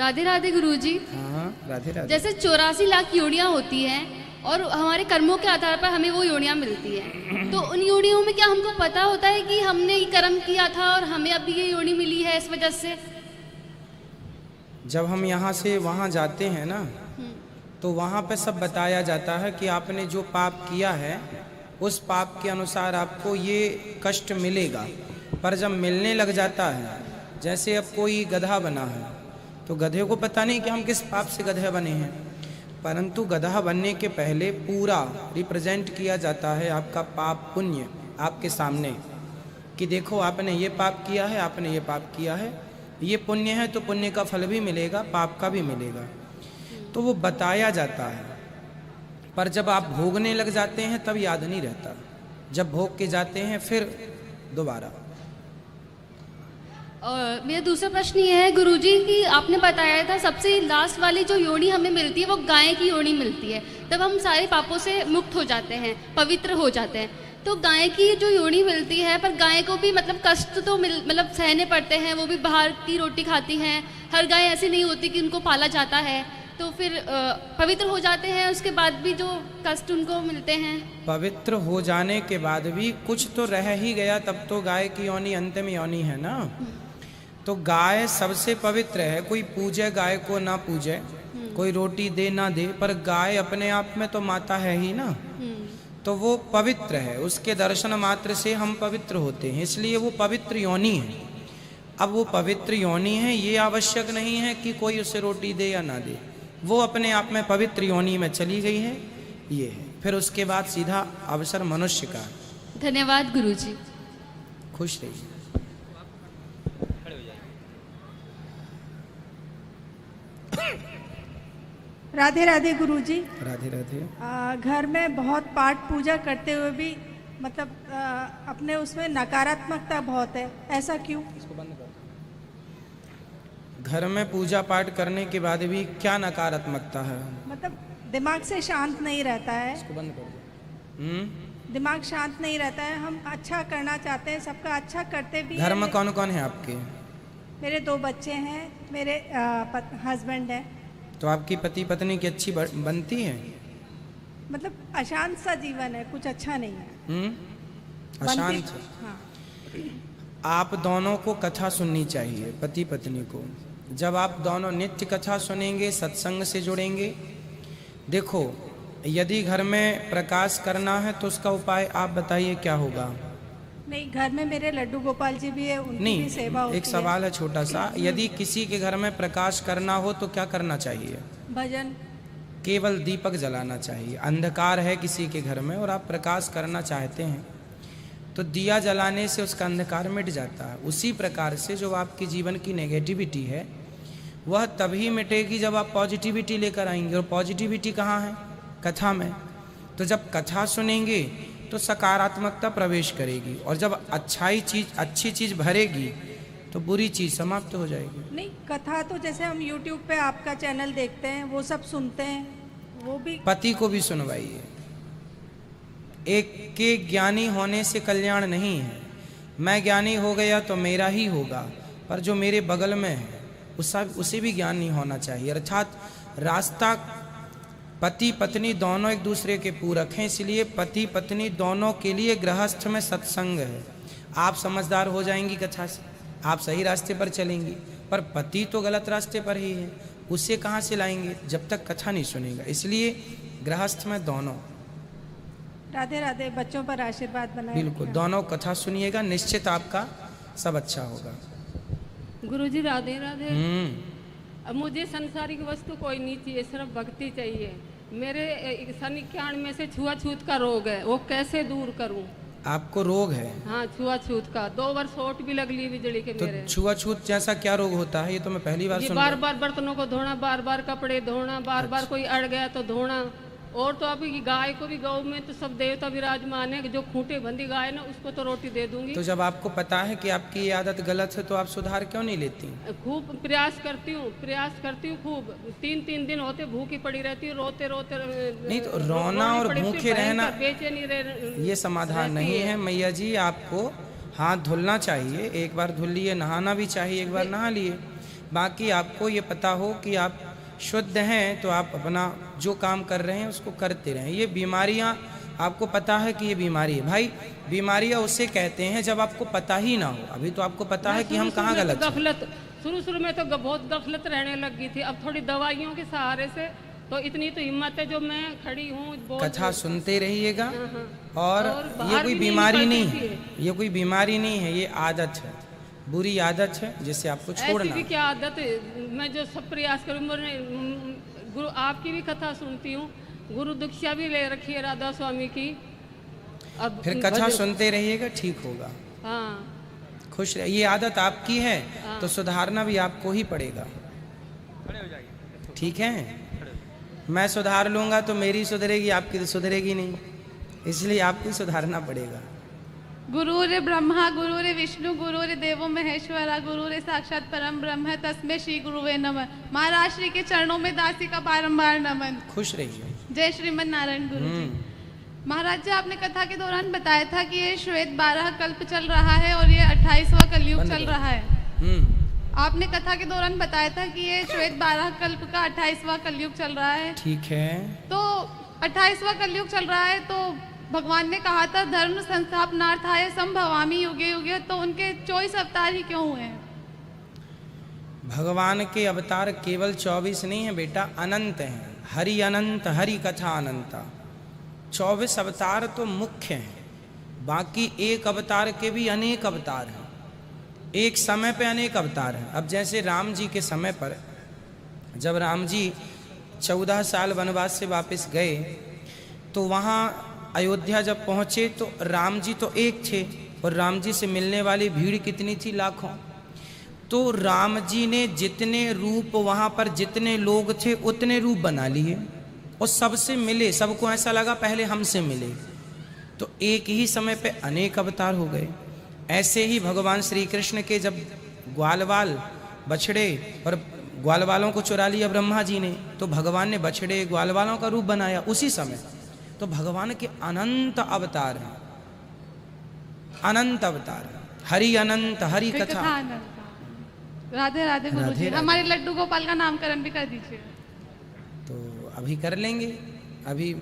राधे राधे गुरुजी। हाँ राधे राधे। जैसे 84 लाख योनियां होती हैं और हमारे कर्मों के आधार पर हमें वो योनियां मिलती हैं, तो उन योनियों में क्या हमको पता होता है कि हमने ये कर्म किया था और हमें अभी ये योनि मिली है इस वजह से? जब हम यहाँ से वहाँ जाते हैं ना, तो वहाँ पे सब बताया जाता है कि आपने जो पाप किया है उस पाप के अनुसार आपको ये कष्ट मिलेगा। पर जब मिलने लग जाता है, जैसे अब कोई गधा बना है तो गधे को पता नहीं कि हम किस पाप से गधे बने हैं, परंतु गधा बनने के पहले पूरा रिप्रेजेंट किया जाता है आपका पाप पुण्य आपके सामने, कि देखो आपने ये पाप किया है, आपने ये पाप किया है, ये पुण्य है तो पुण्य का फल भी मिलेगा, पाप का भी मिलेगा, तो वो बताया जाता है। पर जब आप भोगने लग जाते हैं तब याद नहीं रहता, जब भोग के जाते हैं फिर दोबारा। और मेरा दूसरा प्रश्न ये है गुरुजी कि आपने बताया था सबसे लास्ट वाली जो योनि हमें मिलती है वो गाय की योनि मिलती है, तब हम सारे पापों से मुक्त हो जाते हैं, पवित्र हो जाते हैं। तो गाय की जो योनि मिलती है, पर गाय को भी मतलब कष्ट तो मतलब सहने पड़ते हैं, वो भी बाहर की रोटी खाती हैं, हर गाय ऐसी नहीं होती कि उनको पाला जाता है, तो फिर पवित्र हो जाते हैं, उसके बाद भी जो कष्ट उनको मिलते हैं। पवित्र हो जाने के बाद भी कुछ तो रह ही गया, तब तो गाय की योनि अंतिम योनि है ना। तो गाय सबसे पवित्र है, कोई पूजे गाय को ना पूजे, कोई रोटी दे ना दे, पर गाय अपने आप में तो माता है ही ना, तो वो पवित्र है, उसके दर्शन मात्र से हम पवित्र होते हैं, इसलिए वो पवित्र योनि है। अब वो पवित्र योनि है, ये आवश्यक नहीं है कि कोई उसे रोटी दे या ना दे, वो अपने आप में पवित्र योनि में चली गई है, ये है। फिर उसके बाद सीधा अवसर मनुष्य का। धन्यवाद गुरुजी। खुश रहिए। राधे राधे गुरुजी। राधे राधे। घर में बहुत पाठ पूजा करते हुए भी मतलब अपने उसमें नकारात्मकता बहुत है, ऐसा क्यों? इसको बंद कर। घर में पूजा पाठ करने के बाद भी क्या नकारात्मकता है? मतलब दिमाग से शांत नहीं रहता है। इसको बंद कर दो। दिमाग शांत नहीं रहता है, हम अच्छा करना चाहते हैं, सबका अच्छा करते भी। घर में कौन कौन है आपके? मेरे 2 बच्चे हैं, मेरे हस्बैंड है। तो आपकी पति पत्नी की अच्छी बनती है? मतलब अशांत सा जीवन है, कुछ अच्छा नहीं है। अशांत। हाँ। आप दोनों को कथा सुननी चाहिए, पति पत्नी को। जब आप दोनों नित्य कथा सुनेंगे, सत्संग से जुड़ेंगे। देखो, यदि घर में प्रकाश करना है तो उसका उपाय आप बताइए क्या होगा? नहीं, घर में मेरे लड्डू गोपाल जी भी है, उनकी नहीं, भी सेवा होती एक सवाल है छोटा सा, यदि किसी के घर में प्रकाश करना हो तो क्या करना चाहिए? भजन। केवल दीपक जलाना चाहिए। अंधकार है किसी के घर में और आप प्रकाश करना चाहते हैं तो दिया जलाने से उसका अंधकार मिट जाता है। उसी प्रकार से जो आपके जीवन की नेगेटिविटी है वह तभी मिटेगी जब आप पॉजिटिविटी लेकर आएंगे, और पॉजिटिविटी कहाँ है? कथा में। तो जब कथा सुनेंगे तो सकारात्मकता प्रवेश करेगी, और जब अच्छी चीज भरेगी तो बुरी चीज समाप्त हो जाएगी। नहीं, कथा तो जैसे हम YouTube पे आपका चैनल देखते हैं, वो सब सुनते हैं, वो भी। पति को भी सुनवाइए। एक के ज्ञानी होने से कल्याण नहीं है। मैं ज्ञानी हो गया तो मेरा ही होगा, पर जो मेरे बगल में है उसे भी ज्ञान नहीं होना चाहिए। अर्थात रास्ता पति पत्नी दोनों एक दूसरे के पूरक हैं, इसलिए पति पत्नी दोनों के लिए गृहस्थ में सत्संग है। आप समझदार हो जाएंगी कथा से, आप सही रास्ते पर चलेंगी, पर पति तो गलत रास्ते पर ही है, उसे कहाँ से लाएंगे जब तक कथा नहीं सुनेगा। इसलिए गृहस्थ में दोनों। राधे राधे। बच्चों पर आशीर्वाद बनाए। बिल्कुल, दोनों कथा सुनिएगा, निश्चित आपका सब अच्छा होगा। गुरुजी राधे राधे। अब मुझे संसारिक वस्तु कोई नहीं चाहिए, सिर्फ भक्ति चाहिए। मेरे शनि ज्ञान में से छुआछूत का रोग है, वो कैसे दूर करूं? आपको रोग है? हाँ, छुआछूत का 2 वर्ष ओट भी लग ली बिजली के। तो मेरे छुआछूत जैसा क्या रोग होता है? ये तो मैं पहली बार सुन बार बार बर्तनों को धोना, बार बार कपड़े धोना, बार बार कोई अड़ गया तो धोना। और तो अभी गाय को भी, गौ में तो सब देवता विराजमान है, जो खूंटे बंदी गाय ना उसको तो रोटी दे दूंगी। तो जब आपको पता है कि आपकी ये आदत गलत है तो आप सुधार क्यों नहीं लेती? खूब प्रयास करती हूँ खूब। 3 दिन होते भूखी पड़ी रहती हूँ, रोते रोते। नहीं तो रोना और भूखे रहना बेचैनी ये समाधान नहीं है मैया जी। आपको हाथ धुलना चाहिए, एक बार धुल लिए, नहाना भी चाहिए, एक बार नहा लिए, बाकी आपको ये पता हो कि आप शुद्ध हैं, तो आप अपना जो काम कर रहे हैं उसको करते रहें। ये बीमारियां, आपको पता है कि ये बीमारी है भाई, बीमारियां उसे कहते हैं जब आपको पता ही ना हो। अभी तो आपको पता है कि हम कहाँ गलत हैं। शुरू में तो बहुत गफलत रहने लगी थी, अब थोड़ी दवाइयों के सहारे से तो इतनी तो हिम्मत है जो मैं खड़ी हूँ। कथा सुनते रहिएगा। और ये कोई बीमारी नहीं है, ये कोई बीमारी नहीं है, ये आदत है, बुरी आदत है जिसे आपको छोड़ना। ऐसी क्या आदत है, मैं जो सब प्रयास करूँ। गुरु आपकी भी कथा सुनती हूँ, गुरु दीक्षा भी ले रखी है राधा स्वामी की। अब फिर कथा सुनते रहिएगा, ठीक होगा। हाँ, खुश रहिए। ये आदत आपकी है तो सुधारना भी आपको ही पड़ेगा, ठीक है। मैं सुधार लूंगा तो मेरी सुधरेगी, आपकी तो सुधरेगी नहीं, इसलिए आपको सुधारना पड़ेगा। गुरुरे ब्रह्मा गुरुरे विष्णु गुरुरे देवो महेश्वरा गुरुरे साक्षात परम ब्रह्म तस्मै श्री गुरुवे नमः। महाराज श्री के चरणों में दासी का बारंबार नमन। खुश रहिए। जय श्रीमन नारायण गुरु जी। महाराज जी, आपने कथा के दौरान बताया था कि ये श्वेत 12 कल्प चल रहा है और ये 28वां कलयुग चल रहा है। आपने कथा के दौरान बताया था कि ये श्वेत 12 कल्प का 28वां कलयुग चल रहा है। ठीक है। तो 28वां कलयुग चल रहा है, तो भगवान ने कहा था धर्म संस्थापनार्थाय संभवामि युगे युगे, तो उनके 24 अवतार ही क्यों हुए हैं? भगवान के अवतार केवल 24 नहीं है बेटा, अनंत हैं। हरि अनंत, हरि कथा अनंता। 24 अवतार तो मुख्य हैं, बाकी एक अवतार के भी अनेक अवतार हैं। एक समय पे अनेक अवतार हैं। अब जैसे राम जी के समय पर जब राम जी 14 साल वनवास से वापस गए, तो वहाँ अयोध्या जब पहुँचे तो राम जी तो एक थे और राम जी से मिलने वाली भीड़ कितनी थी, लाखों। तो राम जी ने जितने रूप, वहाँ पर जितने लोग थे उतने रूप बना लिए और सबसे मिले। सबको ऐसा लगा पहले हमसे मिले, तो एक ही समय पे अनेक अवतार हो गए। ऐसे ही भगवान श्री कृष्ण के जब ग्वालवाल बछड़े और ग्वालवालों को चुरा लिया ब्रह्मा जी ने, तो भगवान ने बछड़े ग्वालवालों का रूप बनाया उसी समय। तो भगवान के अनंत अवतार हैं, अनंत अवतार। हरि अनंत, हरि कथा। राधे राधे गुरु जी। हमारे लड्डू गोपाल का नामकरण भी कर दीजिए। तो अभी कर लेंगे। अभी